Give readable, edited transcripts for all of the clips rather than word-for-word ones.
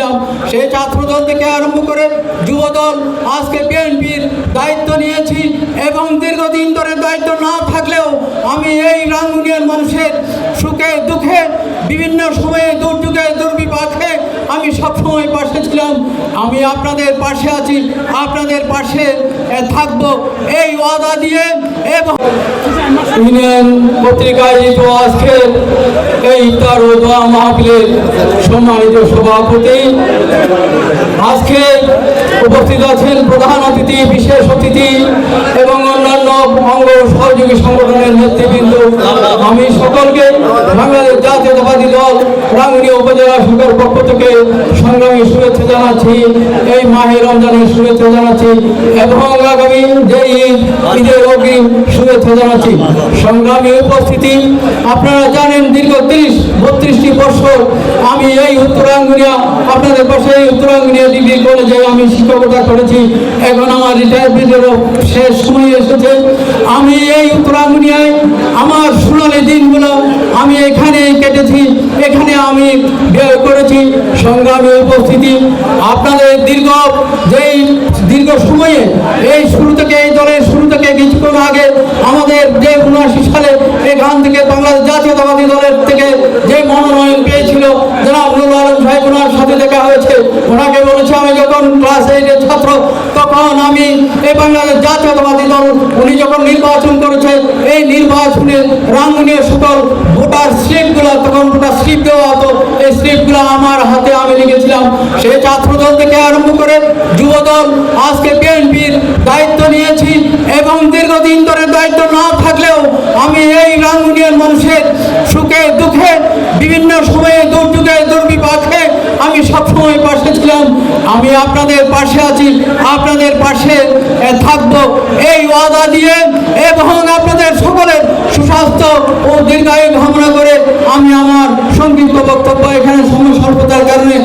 ছিলাম, সেই ছাত্রদল থেকে আরম্ভ করে যুবদল, আজকে বিএনপির দায়িত্ব নিয়েছি এবং দীর্ঘদিন ধরে দায়িত্ব না থাকলেও আমি এই রাঙ্গুনিয়ার মানুষের সুখে দুঃখে বিভিন্ন সময়ে দুর্যোগে দুর্বিপাকে আমি সবসময় পাশে ছিলাম। আমি আপনাদের পাশে আছি, আপনাদের পাশে থাকব এই ওয়াদা দিয়ে। এবং ইউনিয়ন পত্রিকায় আজকে এই ইফতার ও দোয়া মাহফিলের সম্মানিত সভাপতি, আজকে উপস্থিত আছেন প্রধান অতিথি, বিশেষ অতিথি এবং অন্যান্য অঙ্গ সহযোগী সংগঠনের নেতৃবৃন্দ। আমি সকলকে বাংলাদেশ জাতীয়তাবাদী দল রাঙ্গুনিয়া উপজেলা শাখার পক্ষ থেকে সংগ্রামী শুভেচ্ছা জানাচ্ছি, এই মাহে রমজানের শুভেচ্ছা জানাচ্ছি এবং আগামী যে ঈদের অগ্রিম শুভেচ্ছা জানাচ্ছি। সংগ্রামী উপস্থিতি, আপনারা জানেন দীর্ঘ 32টি বছর আমি এই উত্তর রাঙ্গুনিয়া, আপনাদের পাশে এই উত্তর রাঙ্গুনিয়া ডিগ্রি কলেজে আমি শিক্ষকতা করেছি। এখন আমার রিটায়ারমেন্টেরও শেষ সময় এসেছে। আমি এই উত্তর রাঙ্গুনিয়ায় আমার সোনালী দিনগুলো আমি এখানে কেটেছি, এখানে আমি ব্যয় করেছি। সংগ্রামী উপস্থিতি, আপনাদের দীর্ঘ সময়ে এই শুরু থেকে, এই দলের শুরু থেকে কিছুক্ষণ আগে আমাদের যে 79 সালে এখান থেকে বাংলাদেশ জাতীয়তাবাদী দলের থেকে যে মনোনয়ন পেয়েছিল জনাব নুরুল আলম সাহেব, ওনার সাথে দেখা হয়েছে। ওনাকে বলেছে আমি যখন ক্লাস 8-এর ছাত্র তখন আমি এই বাংলাদেশ জাতীয়তাবাদী দল, উনি যখন নির্বাচন করেছে এই নির্বাচনে রাঙ্গুনিয়া সকল ভোটার স্লিপগুলো, তখন ভোটার স্লিপ দেওয়া হতো, এই স্লিপগুলো আমার হাতে আমি লিখেছিলাম। সেই ছাত্রদল থেকে আরম্ভ করে যুবদল, আজকে বিএনপির দায়িত্ব নিয়েছি এবং দীর্ঘদিন ধরে দায়িত্ব না থাকলেও আমি এই রাঙ্গুনিয়ার মানুষের সুখে দুঃখে বিভিন্ন সময়ে দুর্যোগে দুর্বিপাকে আমি সবসময় পাশে ছিলাম। আমি আপনাদের পাশে আছি, আপনাদের পাশে থাকব এই ওয়াদা দিয়ে এবং আপনাদের সকলের সুস্বাস্থ্য ও দীর্ঘায়ু কামনা করে আমি আমার সংক্ষিপ্ত বক্তব্য এখানে সময় স্বল্পতার কারণে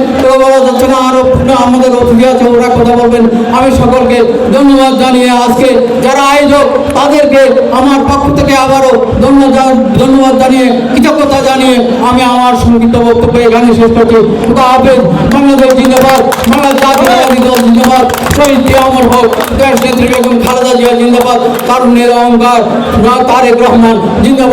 বলা যাচ্ছে না, আরো আমাদের অতিথি আছে, ওরা কথা বলবেন। আমি সকলকে ধন্যবাদ জানিয়ে আজকে যারা আয়োজক তাদেরকে আমার পক্ষ থেকে আবারও ধন্যবাদ জানিয়ে, কৃতজ্ঞতা জানিয়ে আমি আমার সংক্ষিপ্ত বক্তব্য এখানে শেষ করছি। খুদা হাফেজ। বাংলাদেশ জিন্দাবাদ, বাংলাদেশ জাতীয়তাবাদী দল জিন্দাবাদ, শহীদ জিয়া অমর হোক, দেশ নেত্রী বেগম খালেদা জিয়া জিন্দাবাদ, তারুণ্যের অহংকার তারেক রহমান জিন্দাবাদ।